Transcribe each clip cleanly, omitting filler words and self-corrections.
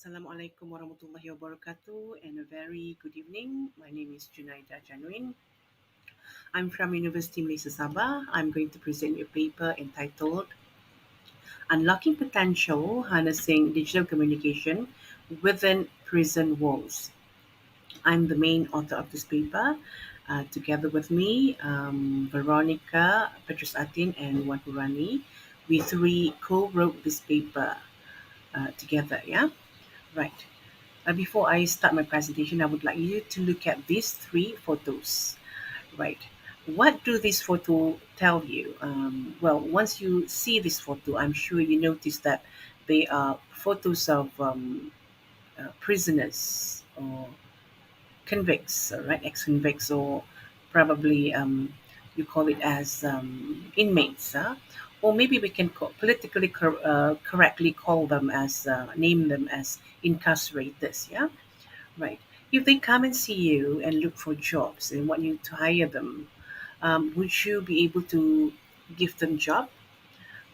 Assalamualaikum warahmatullahi wabarakatuh and a very good evening. My name is Junaida Januin. I'm from University Malaysia Sabah. I'm going to present a paper entitled Unlocking Potential Harnessing Digital Communication Within Prison Walls. I'm the main author of this paper. Together with me, Veronica, Petrus Atin, and Wan Hurani. We three co-wrote this paper together, yeah? Right. Before I start my presentation, I would like you to look at these three photos. Right. What do these photos tell you? Well, once you see this photo, I'm sure you notice that they are photos of prisoners or convicts, right? Ex-convicts, or probably you call it as inmates, or maybe we can politically correctly call them as name them as incarcerators. Yeah, right. If they come and see you and look for jobs and want you to hire them, would you be able to give them job?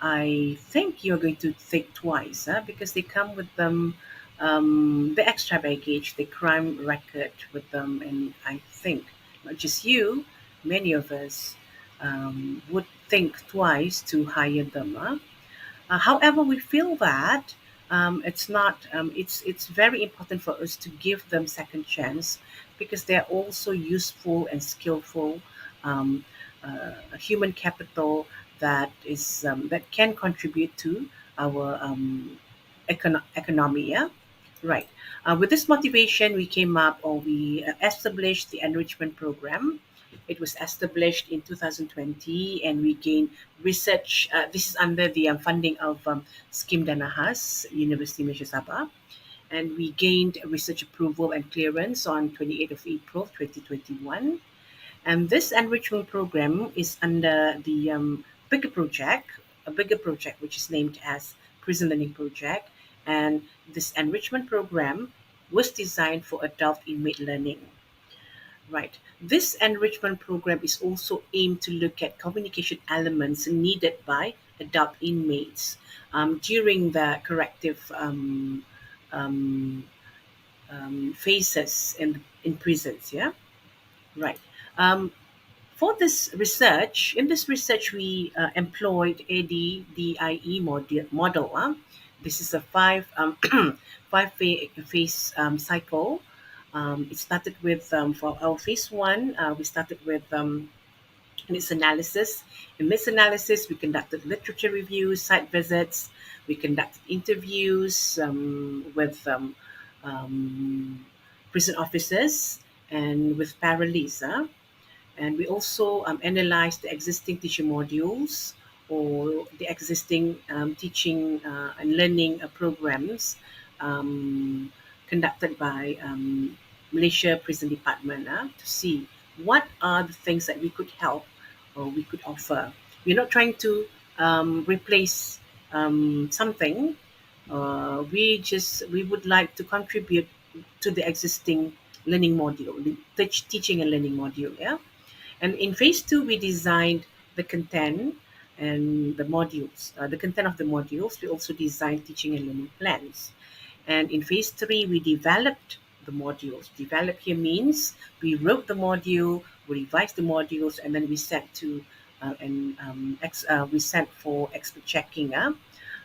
I think you're going to think twice, because they come with them, the extra baggage, the crime record with them, and I think not just you, many of us would think twice to hire them. However, we feel that it's not. It's very important for us to give them second chance because they are also useful and skillful um, human capital that can contribute to our economy. Yeah, right. With this motivation, we came up or we established the enrichment program. It was established in 2020, and we gained research. This is under the funding of Scheme Danahas, University Malaysia Sabah, and we gained research approval and clearance on 28th of April 2021. And this enrichment program is under the bigger project which is named as Prison Learning Project. And this enrichment program was designed for adult inmate learning. Right. This enrichment program is also aimed to look at communication elements needed by adult inmates during the corrective um, phases in prisons. Yeah. Right. Um, For this research, we employed ADDIE model. This is a phase cycle. It started with for our phase one. We started with needs analysis. In this analysis, we conducted literature reviews, site visits. We conducted interviews with um, prison officers and with parolees. And we also analyze the existing teaching modules or the existing teaching and learning programs um, conducted by Malaysia Prison Department to see what are the things that we could help or we could offer. We're not trying to replace something. We would like to contribute to the existing learning module, the teaching and learning module. Yeah. And in phase two, we designed the content and the content of the modules. We also designed teaching and learning plans. And in phase three, we developed the modules. Develop here means we wrote the module, we revised the modules, and then we sent to we sent for expert checking.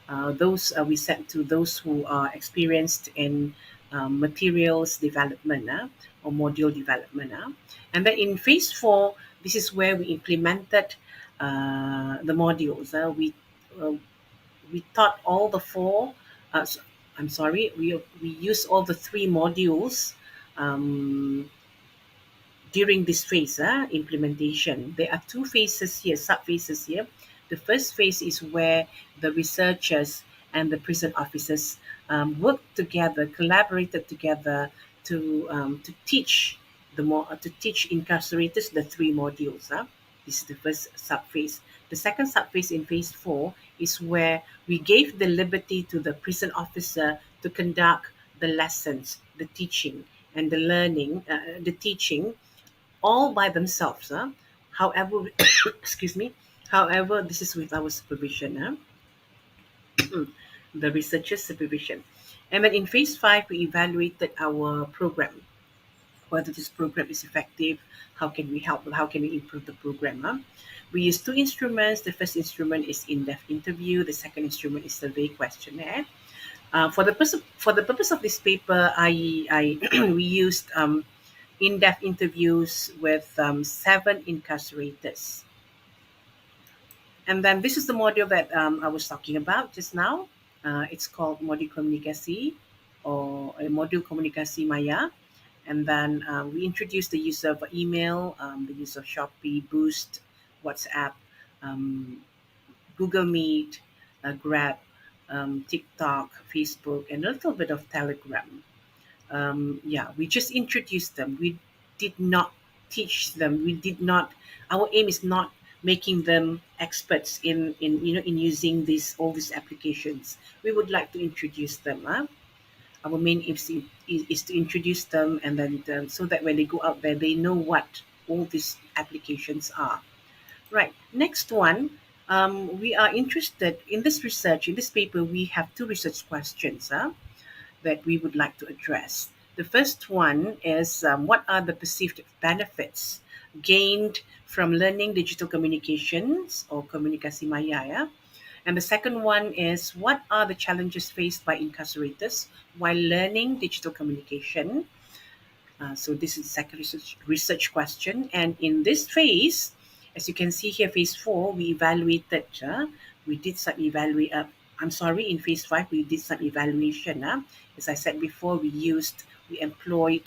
Those we sent to those who are experienced in materials development or module development. And then in phase four, this is where we implemented the modules. Uh, we taught all the four. I'm sorry, we used all the three modules um, during this phase, implementation. There are two phases here, sub phases here. The first phase is where the researchers and the prison officers worked together, collaborated together to teach to teach incarcerators the three modules. This is the first sub phase. The second sub phase in phase four is where we gave the liberty to the prison officer to conduct the lessons, the teaching, and the learning, the teaching all by themselves. However, excuse me. However, this is with our supervision, the researcher's supervision. And then in phase five, we evaluated our program, whether this program is effective, how can we help, how can we improve the program. Huh? We use two instruments. The first instrument is in-depth interview. The second instrument is survey questionnaire. For the purpose of this paper, I we used in-depth interviews with seven incarcerators. And then this is the module that I was talking about just now. It's called module komunikasi or module komunikasi Maya. And then we introduced the use of email, the use of Shopee, Boost, WhatsApp, um, Google Meet, Grab, TikTok, Facebook, and a little bit of Telegram. Yeah, we just introduced them. We did not teach them. We did not. Our aim is not making them experts in using these all these applications. We would like to introduce them. Huh? Our main is to introduce them, and then so that when they go out there, they know what all these applications are. Right. Next one. We are interested in this research. In this paper, we have two research questions. Huh? That we would like to address. The first one is what are the perceived benefits gained from learning digital communications or komunikasi maya? Yeah? And the second one is what are the challenges faced by incarcerators while learning digital communication? So this is the second research question. And in this phase, as you can see here, phase four, we evaluated, we did some evaluate. I'm sorry, in phase five, we did some evaluation. As I said before, we employed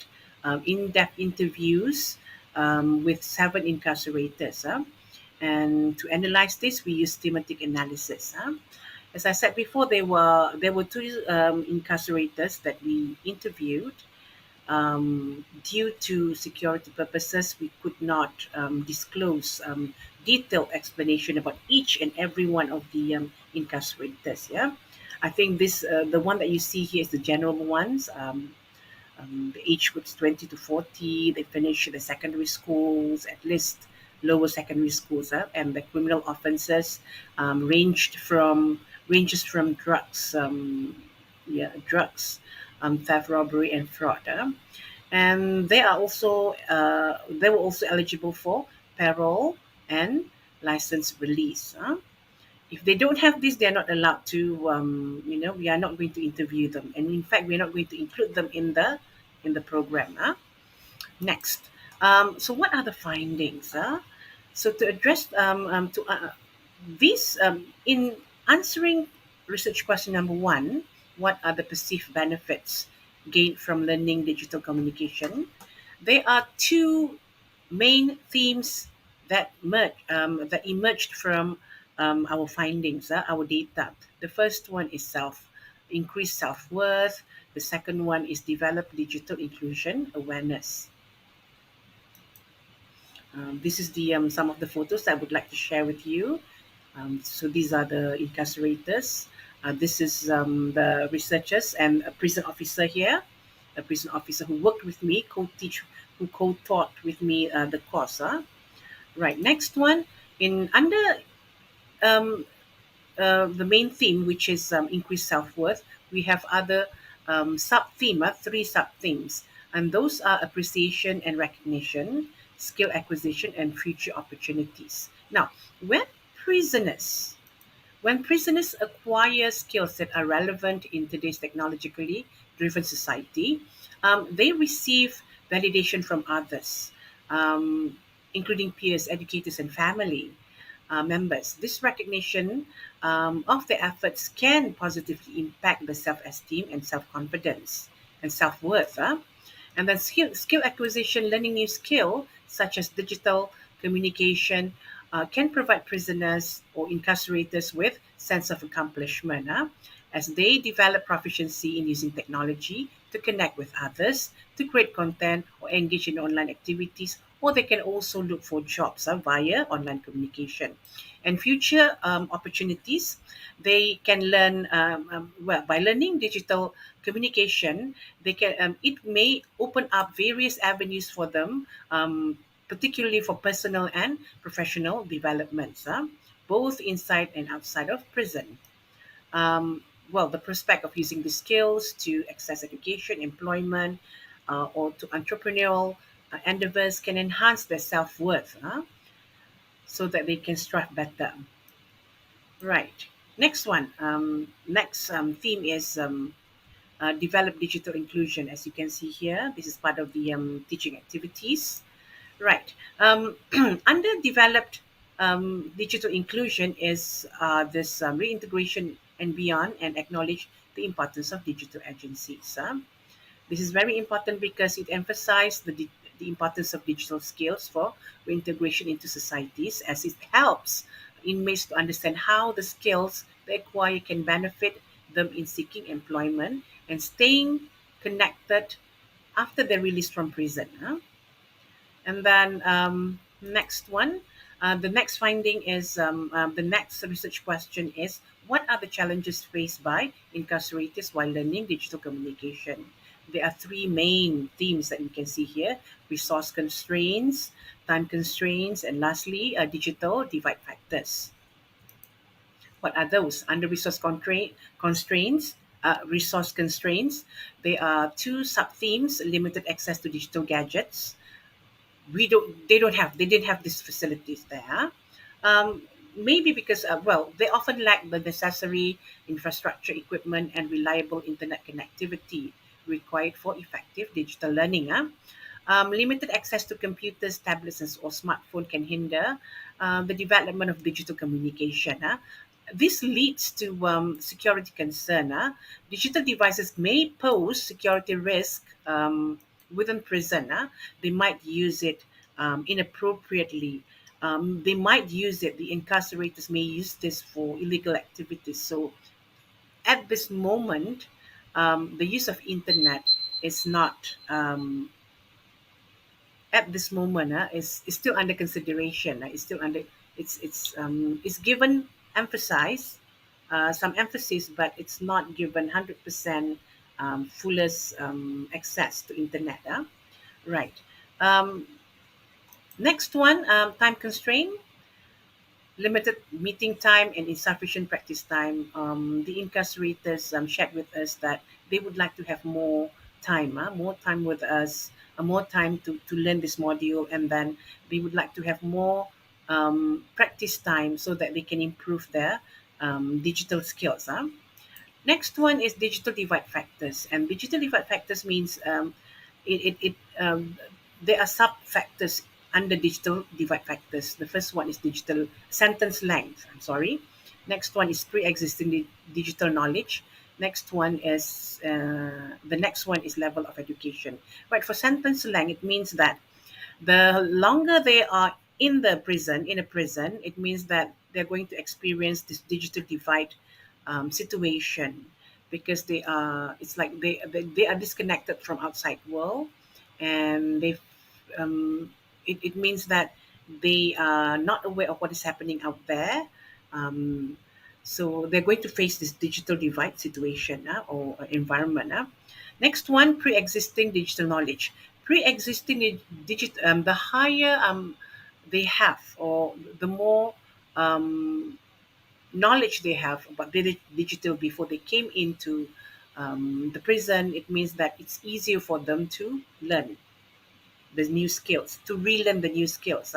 in-depth interviews with seven incarcerators. And to analyze this, we used thematic analysis. As I said before, there were two incarcerators that we interviewed. Due to security purposes, we could not disclose detailed explanation about each and every one of the incarcerators. Yeah, I think the one that you see here is the general ones. The age groups 20 to 40. They finish the secondary schools, at least lower secondary schools, and the criminal offences ranges from drugs, drugs, theft, robbery, and fraud. And they were also eligible for parole and license release. If they don't have this, they are not allowed to. We are not going to interview them, and in fact, we are not going to include them in the program. Next, so what are the findings? So to address to this in answering research question number one, what are the perceived benefits gained from learning digital communication? There are two main themes that emerged from our findings, our data. The first one is increased self worth. The second one is develop digital inclusion awareness. This is the some of the photos I would like to share with you. So these are the incarcerators. This is the researchers and a prison officer here, a prison officer who worked with me, who co-taught with me the course. Right. Next one, in under um, the main theme, which is increased self worth, we have other sub theme, three sub themes, and those are appreciation and recognition, skill acquisition, and future opportunities. Now, when prisoners when prisoners acquire skills that are relevant in today's technologically driven society, they receive validation from others, um, including peers, educators, and family members. This recognition of their efforts can positively impact the self esteem and self confidence and self worth. And then skill acquisition, learning new skill such as digital communication, can provide prisoners or incarcerators with sense of accomplishment as they develop proficiency in using technology to connect with others, to create content or engage in online activities, or they can also look for jobs via online communication. And future opportunities, they can learn well by learning digital communication. They can it may open up various avenues for them, particularly for personal and professional developments, both inside and outside of prison. well, the prospect of using the skills to access education, employment, or to entrepreneurial endeavors can enhance their self worth, so that they can strive better. Right. Next one. Next theme is develop digital inclusion. As you can see here, this is part of the teaching activities. Right. Underdeveloped digital inclusion is this reintegration and beyond, and acknowledge the importance of digital agencies. This is very important because it emphasizes the importance of digital skills for reintegration into societies, as it helps inmates to understand how the skills they acquire can benefit them in seeking employment and staying connected after they're released from prison. And then next one, the next finding is the next research question is, what are the challenges faced by incarcerators while learning digital communication? There are three main themes that we can see here: resource constraints, time constraints, and lastly, digital divide factors. What are those? Under constraints, resource constraints, there are two sub themes: limited access to digital gadgets. They didn't have these facilities there. Maybe because well, they often lack the necessary infrastructure, equipment, and reliable internet connectivity required for effective digital learning. Limited access to computers, tablets, or smartphone can hinder the development of digital communication. This leads to security concern. Digital devices may pose security risk within prison. They might use it inappropriately. They might use it. The incarcerators may use this for illegal activities. So at this moment, the use of internet is not at this moment is still under consideration. It's still under it's given emphasis, some emphasis, but it's not given 100% fullest access to internet. Right. Um, Next one, time constraint, limited meeting time and insufficient practice time. The incarcerators shared with us that they would like to have more time with us, more time to learn this module, and then they would like to have more practice time so that they can improve their digital skills. Next one is digital divide factors, and digital divide factors means it there are sub factors under digital divide factors. The first one is digital sentence length. I'm sorry. Next one is pre-existing digital knowledge. Next one is the next one is level of education. Right, for sentence length, it means that the longer they are in a prison, it means that they're going to experience this digital divide situation, because they are it's like they are disconnected from outside world, and it means that they are not aware of what is happening out there. um, so they're going to face this digital divide situation, or environment. Next one, pre-existing digital knowledge. Pre-existing the higher they have, or the more um, knowledge they have about digital before they came into the prison, it means that it's easier for them to learn the new skills, to relearn the new skills.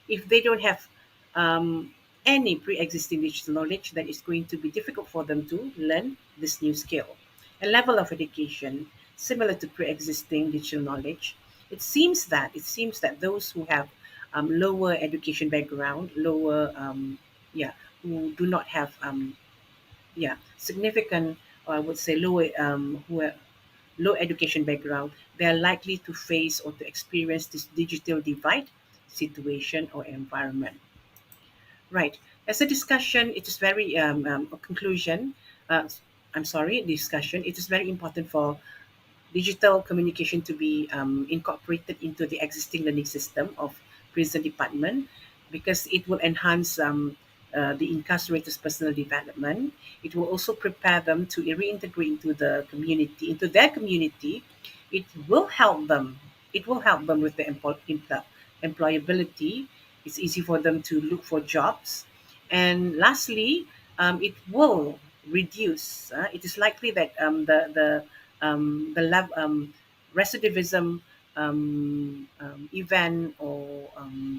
If they don't have any pre-existing digital knowledge, then it's going to be difficult for them to learn this new skill. A level of education similar to pre-existing digital knowledge. It seems that those who have lower education background, lower yeah, who do not have significant, or I would say lower, who are low education background, they are likely to face or to experience this digital divide situation or environment. Right. As a discussion, it is very a conclusion. Uh, I'm sorry, discussion. It is very important for digital communication to be incorporated into the existing learning system of prison department, because it will enhance the incarcerators' personal development. It will also prepare them to reintegrate into their community. It will help them. It will help them with the employability. It's easy for them to look for jobs, and lastly, it will reduce. It is likely that the recidivism event or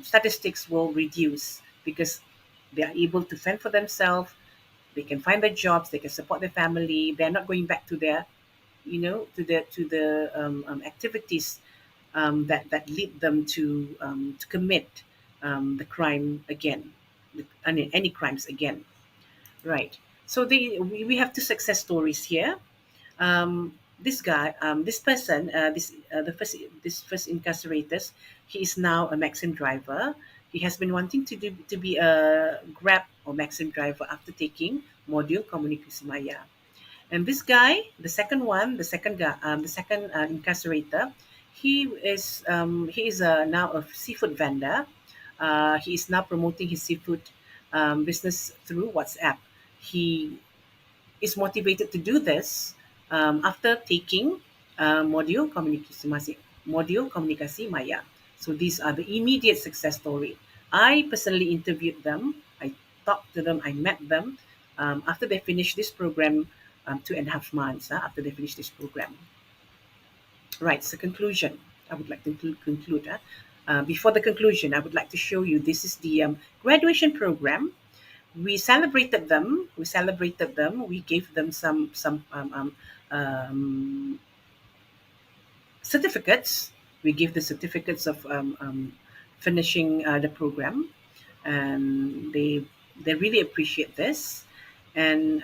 statistics will reduce because they are able to fend for themselves. They can find their jobs. They can support their family. They're not going back to their, to the activities that lead them to commit the crime again, any crimes again. Right. So we have two success stories here. This guy, this person, this first incarcerator, he is now a Maxim driver. He has been wanting to be a Grab or Maxim driver after taking module Communication Maya. And this guy, the second guy, the second incarcerator, he is now a seafood vendor. He is now promoting his seafood business through WhatsApp. He is motivated to do this after taking module komunikasi maya. So these are the immediate success story. I personally interviewed them. I talked to them. I met them after they finished this program, 2.5 months after they finished this program. Right. So conclusion. I would like to conclude. Before the conclusion, I would like to show you this is the graduation program. We celebrated them. We gave them some certificates. We give the certificates of finishing the program, and they really appreciate this. And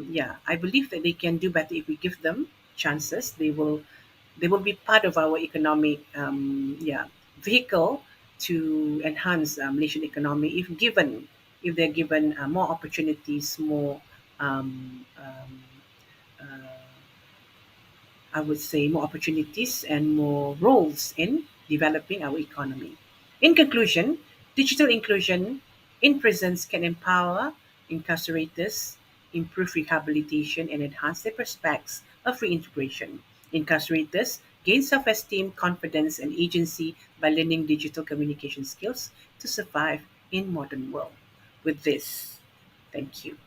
yeah, I believe that they can do better if we give them chances. They will be part of our economic vehicle to enhance Malaysian economy if they're given more opportunities, more uh, I would say more opportunities and more roles in developing our economy. In conclusion, digital inclusion in prisons can empower incarcerators, improve rehabilitation, and enhance their prospects of reintegration. Incarcerators gain self esteem, confidence, and agency by learning digital communication skills to survive in modern world. With this, thank you.